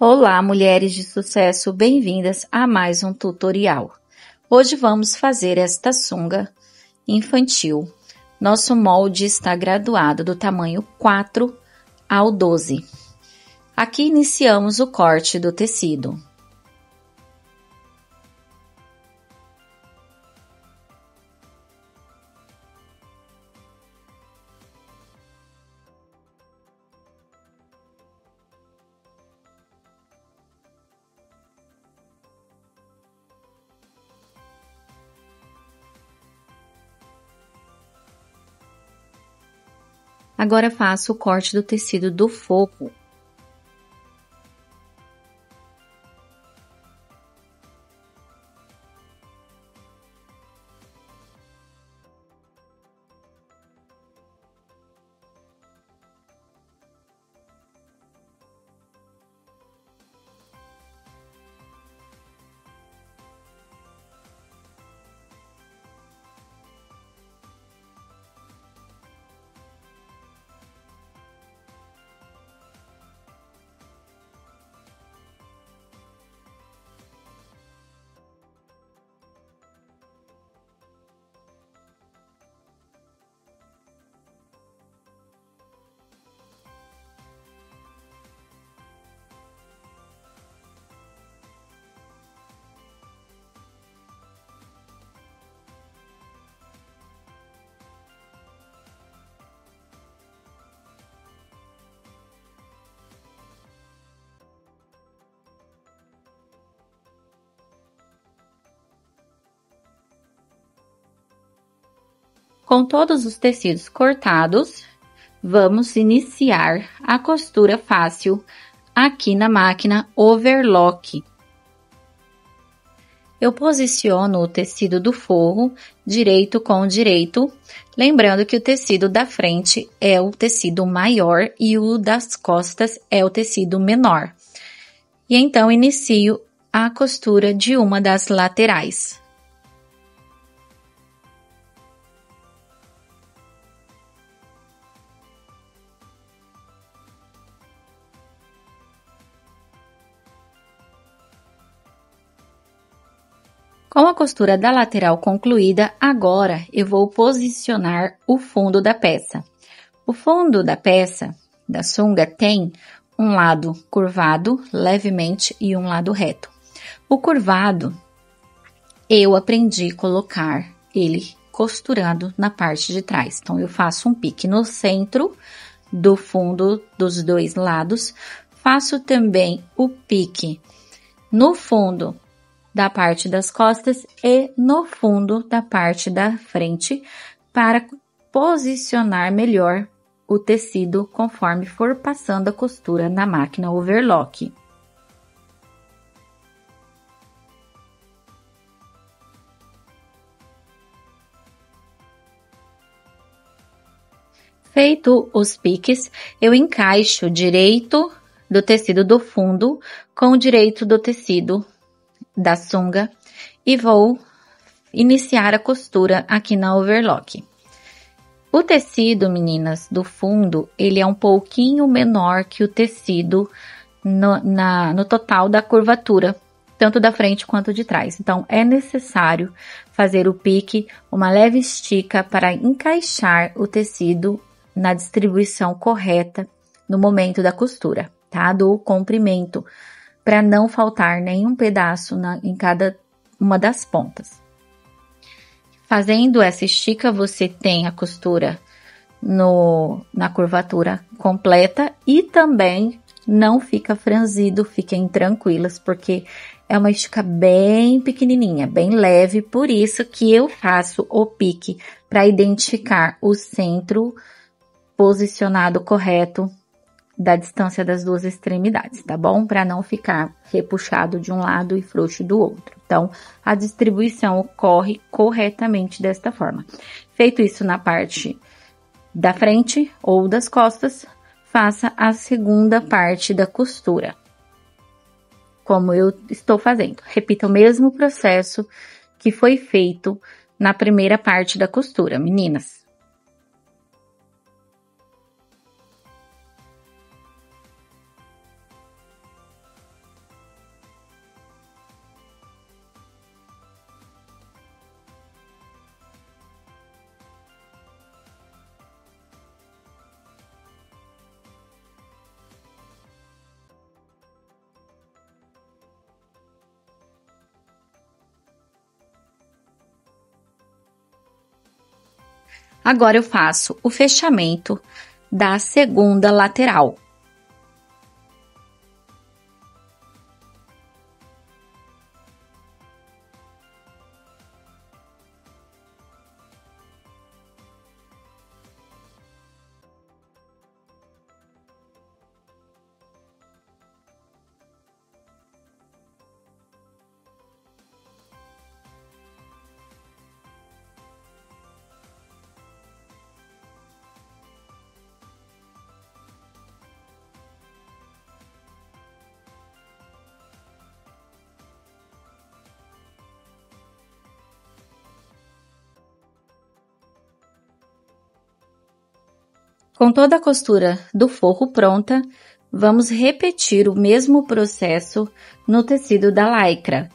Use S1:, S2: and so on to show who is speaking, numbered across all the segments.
S1: Olá, mulheres de sucesso, bem-vindas a mais um tutorial. Hoje vamos fazer esta sunga infantil. Nosso molde está graduado do tamanho 4 ao 12. Aqui iniciamos o corte do tecido. Agora faço o corte do tecido do forro. Com todos os tecidos cortados, vamos iniciar a costura fácil aqui na máquina overlock. Eu posiciono o tecido do forro direito com direito, lembrando que o tecido da frente é o tecido maior e o das costas é o tecido menor. E então inicio a costura de uma das laterais. Com a costura da lateral concluída, agora eu vou posicionar o fundo da peça. O fundo da peça, da sunga, tem um lado curvado levemente e um lado reto. O curvado, eu aprendi a colocar ele costurando na parte de trás. Então, eu faço um pique no centro do fundo dos dois lados, faço também o pique no fundo da parte das costas e no fundo da parte da frente para posicionar melhor o tecido conforme for passando a costura na máquina overlock. Feito os piques, eu encaixo direito do tecido do fundo com o direito do tecido da sunga e vou iniciar a costura aqui na overlock. O tecido, meninas, do fundo, ele é um pouquinho menor que o tecido no total da curvatura, tanto da frente quanto de trás. Então, é necessário fazer o pique, uma leve estica para encaixar o tecido na distribuição correta no momento da costura, tá? Do comprimento, para não faltar nenhum pedaço em cada uma das pontas. Fazendo essa estica, você tem a costura na curvatura completa e também não fica franzido, fiquem tranquilas, porque é uma estica bem pequenininha, bem leve, por isso que eu faço o pique para identificar o centro posicionado correto da distância das duas extremidades, tá bom? Para não ficar repuxado de um lado e frouxo do outro. Então, a distribuição ocorre corretamente desta forma. Feito isso na parte da frente ou das costas, faça a segunda parte da costura, como eu estou fazendo. Repita o mesmo processo que foi feito na primeira parte da costura, meninas. Agora eu faço o fechamento da segunda lateral. Com toda a costura do forro pronta, vamos repetir o mesmo processo no tecido da lycra.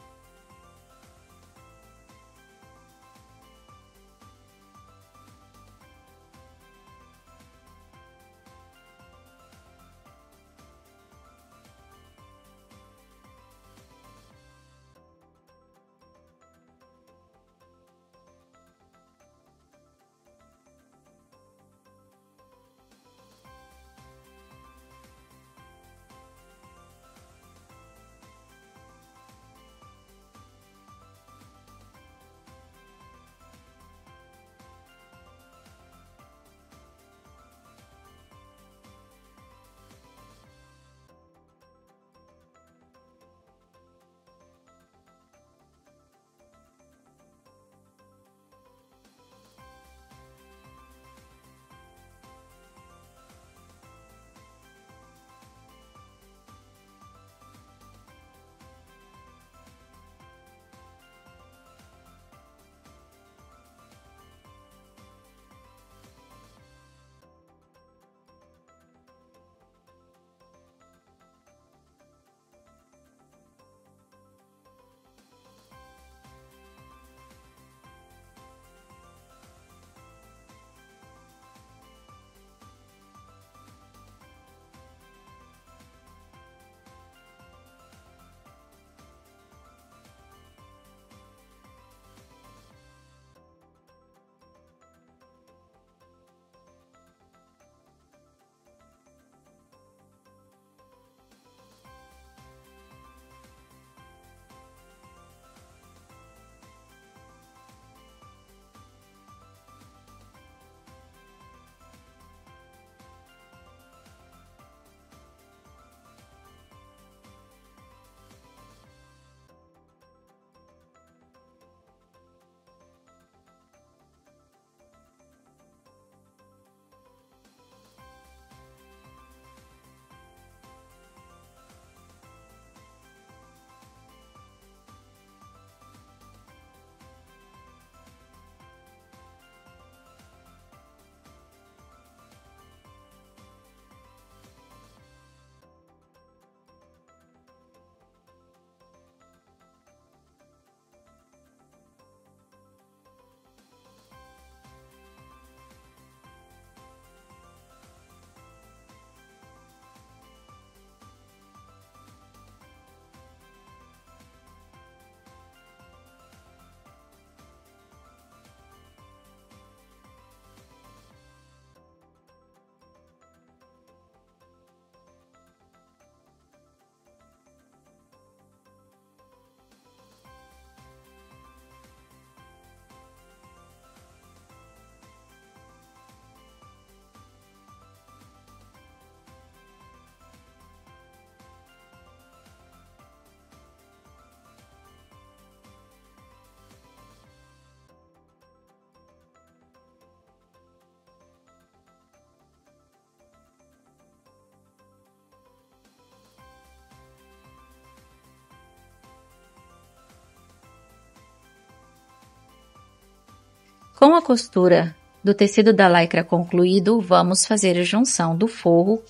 S1: Com a costura do tecido da lycra concluído, vamos fazer a junção do forro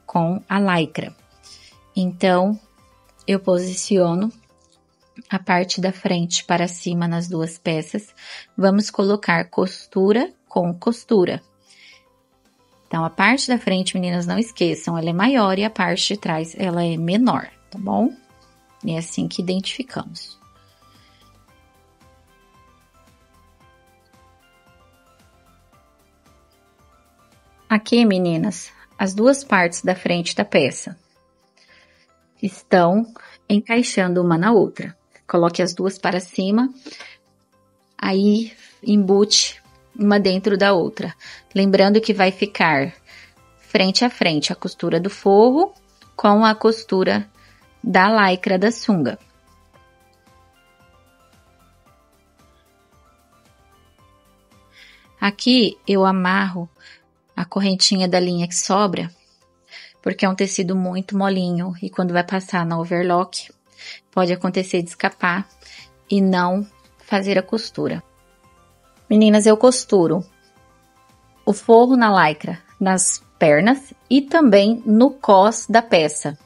S1: com a lycra. Então, eu posiciono a parte da frente para cima nas duas peças. Vamos colocar costura com costura. Então, a parte da frente, meninas, não esqueçam, ela é maior e a parte de trás, ela é menor, tá bom? É assim que identificamos. Aqui, meninas, as duas partes da frente da peça estão encaixando uma na outra. Coloque as duas para cima, aí embute uma dentro da outra. Lembrando que vai ficar frente a frente a costura do forro com a costura da lycra da sunga. Aqui eu amarro a correntinha da linha que sobra, porque é um tecido muito molinho e quando vai passar na overlock, pode acontecer de escapar e não fazer a costura. Meninas, eu costuro o forro na lycra nas pernas e também no cós da peça.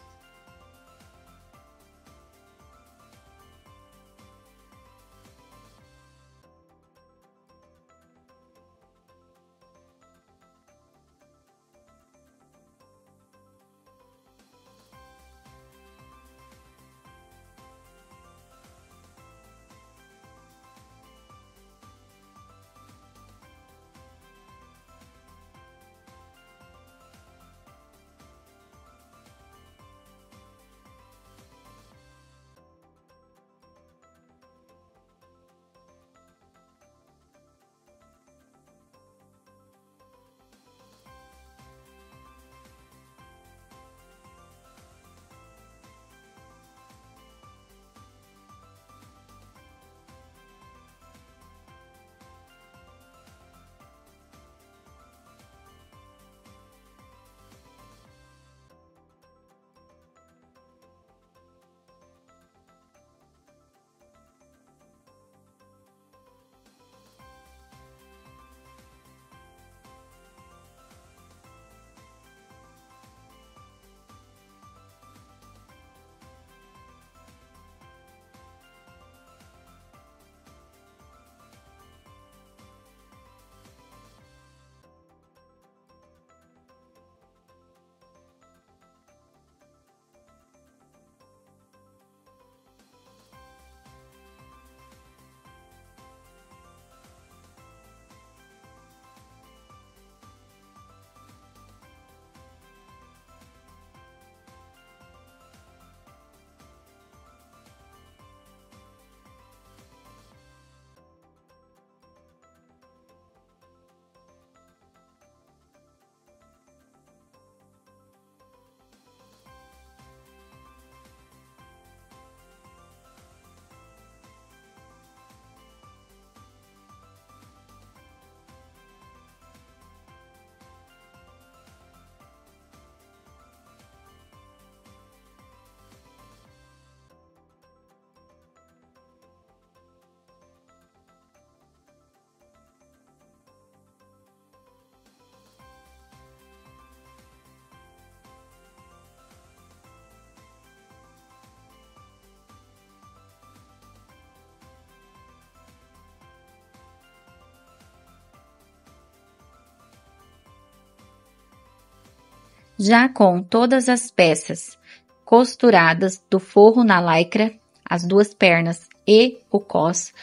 S1: Já com todas as peças costuradas do forro na lycra, as duas pernas e o cós,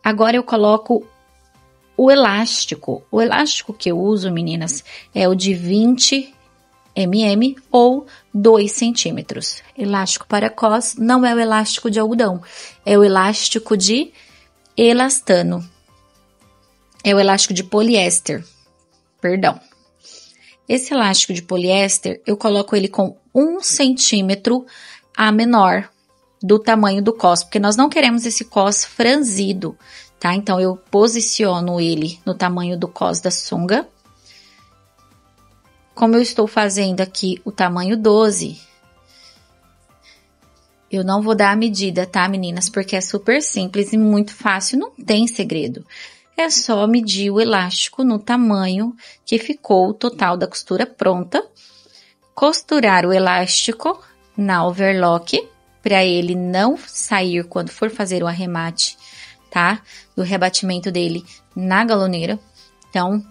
S1: agora eu coloco o elástico. O elástico que eu uso, meninas, é o de 20 mm ou 2 centímetros. Elástico para cós não é o elástico de algodão, é o elástico de elastano. É o elástico de poliéster, perdão. Esse elástico de poliéster, eu coloco ele com 1 centímetro a menor do tamanho do cós, porque nós não queremos esse cós franzido, tá? Então, eu posiciono ele no tamanho do cós da sunga. Como eu estou fazendo aqui o tamanho 12, eu não vou dar a medida, tá, meninas? Porque é super simples e muito fácil, não tem segredo. É só medir o elástico no tamanho que ficou o total da costura pronta, costurar o elástico na overlock, para ele não sair quando for fazer o arremate, tá? Do rebatimento dele na galoneira. Então,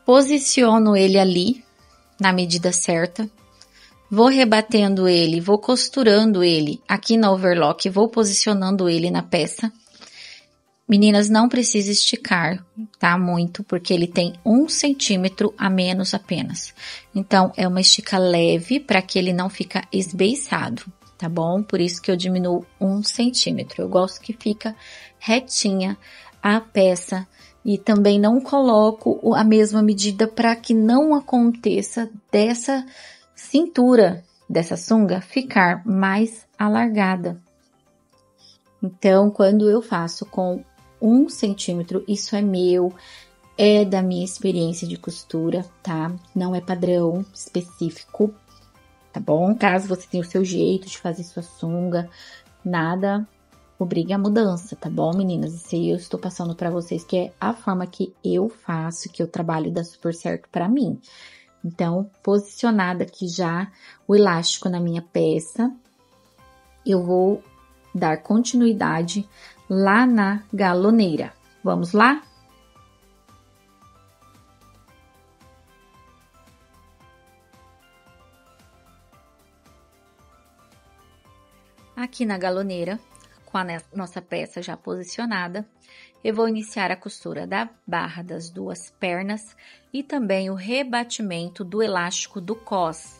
S1: posiciono ele ali, na medida certa, vou rebatendo ele, vou costurando ele aqui na overlock, vou posicionando ele na peça. Meninas, não precisa esticar, tá? Muito, porque ele tem 1 centímetro a menos apenas. Então, é uma estica leve para que ele não fica esbeiçado, tá bom? Por isso que eu diminuo 1 centímetro. Eu gosto que fica retinha a peça e também não coloco a mesma medida para que não aconteça dessa cintura dessa sunga ficar mais alargada. Então, quando eu faço com 1 centímetro, isso é meu, é da minha experiência de costura, tá? Não é padrão específico, tá bom? Caso você tenha o seu jeito de fazer sua sunga, nada obriga a mudança, tá bom, meninas? Isso aí eu estou passando pra vocês, que é a forma que eu faço, que eu trabalho, dá super certo pra mim. Então, posicionada aqui já o elástico na minha peça, eu vou dar continuidade lá na galoneira. Vamos lá? Aqui na galoneira, com a nossa peça já posicionada, eu vou iniciar a costura da barra das 2 pernas e também o rebatimento do elástico do cos.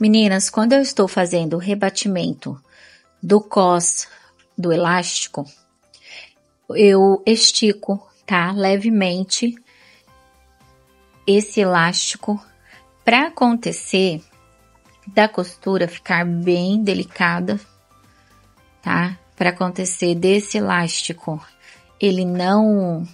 S1: Meninas, quando eu estou fazendo o rebatimento do cos do elástico, eu estico, tá? Levemente esse elástico para acontecer da costura ficar bem delicada, tá? Para acontecer desse elástico ele não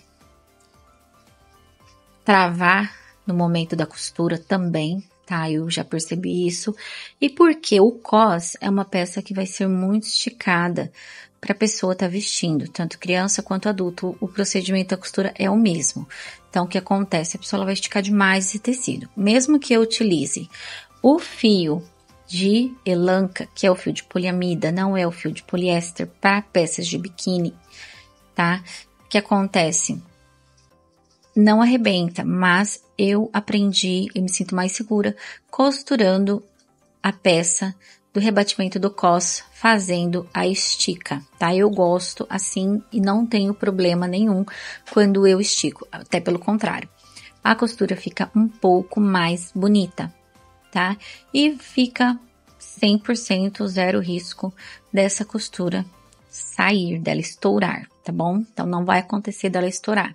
S1: travar no momento da costura também, tá? Eu já percebi isso. E porque o cos é uma peça que vai ser muito esticada para a pessoa estar vestindo, tanto criança quanto adulto, o procedimento da costura é o mesmo. Então, o que acontece? A pessoa ela vai esticar demais esse tecido. Mesmo que eu utilize o fio de elanca, que é o fio de poliamida, não é o fio de poliéster para peças de biquíni, tá? O que acontece? Não arrebenta, mas eu aprendi e me sinto mais segura costurando a peça do rebatimento do cos, fazendo a estica, tá? Eu gosto assim e não tenho problema nenhum quando eu estico, até pelo contrário. A costura fica um pouco mais bonita, tá? E fica 100% zero risco dessa costura sair, dela estourar, tá bom? Então, não vai acontecer dela estourar.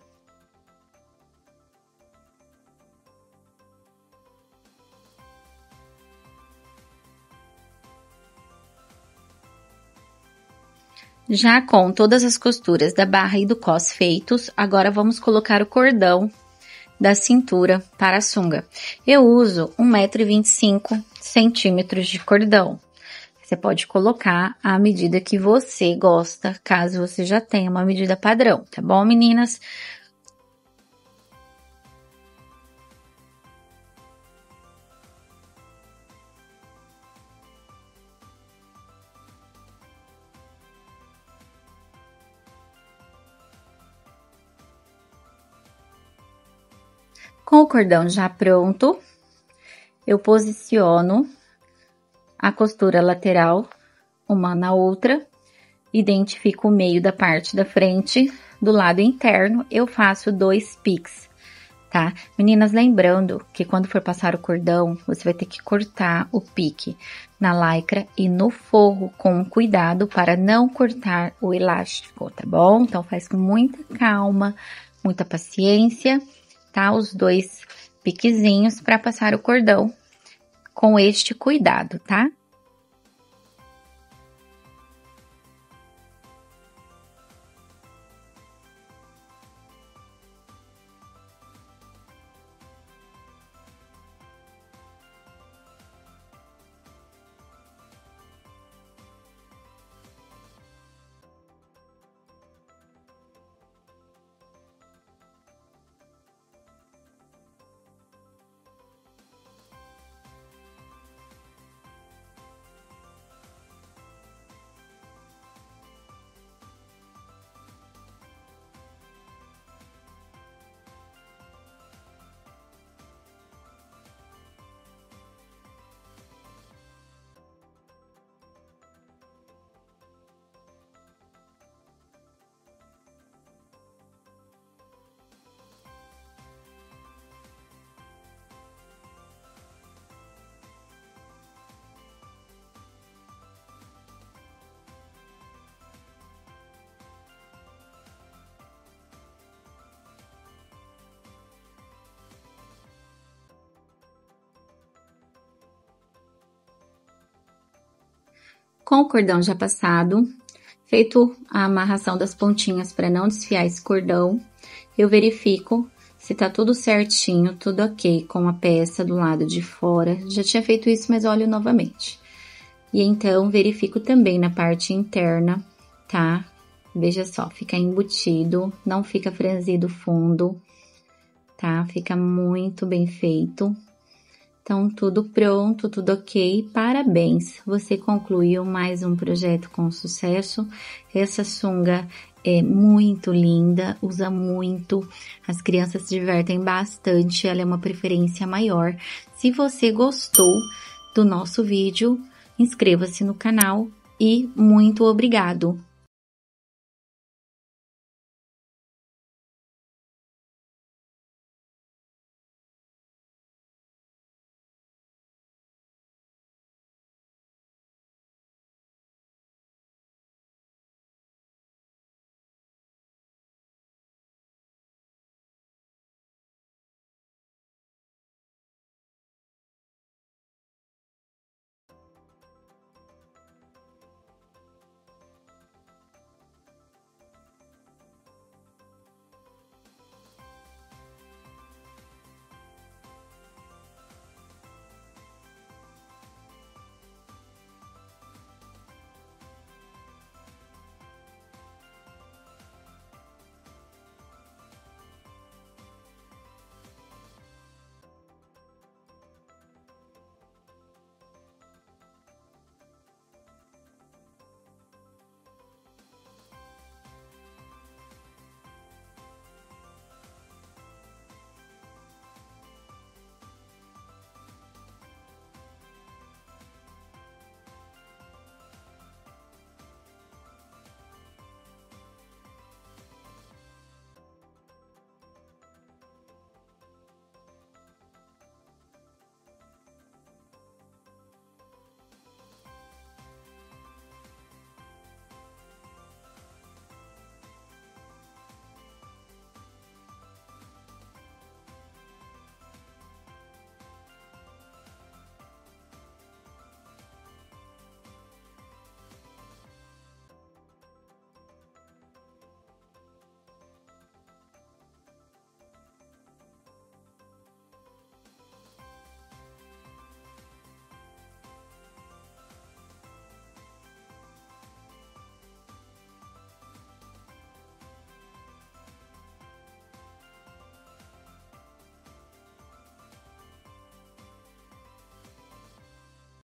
S1: Já com todas as costuras da barra e do cos feitos, agora vamos colocar o cordão da cintura para a sunga. Eu uso 1,25 m de cordão. Você pode colocar a medida que você gosta, caso você já tenha uma medida padrão, tá bom, meninas? Com o cordão já pronto, eu posiciono a costura lateral uma na outra, identifico o meio da parte da frente, do lado interno eu faço 2 piques, tá? Meninas, lembrando que quando for passar o cordão, você vai ter que cortar o pique na lycra e no forro com cuidado para não cortar o elástico, tá bom? Então faz com muita calma, muita paciência, tá? Os 2 piquezinhos para passar o cordão com este cuidado, tá? Com o cordão já passado, feito a amarração das pontinhas para não desfiar esse cordão, eu verifico se tá tudo certinho, tudo ok com a peça do lado de fora. Já tinha feito isso, mas olho novamente. E então, verifico também na parte interna, tá? Veja só, fica embutido, não fica franzido o fundo, tá? Fica muito bem feito. Então, tudo pronto, tudo ok, parabéns! Você concluiu mais um projeto com sucesso. Essa sunga é muito linda, usa muito, as crianças se divertem bastante, ela é uma preferência maior. Se você gostou do nosso vídeo, inscreva-se no canal e muito obrigado!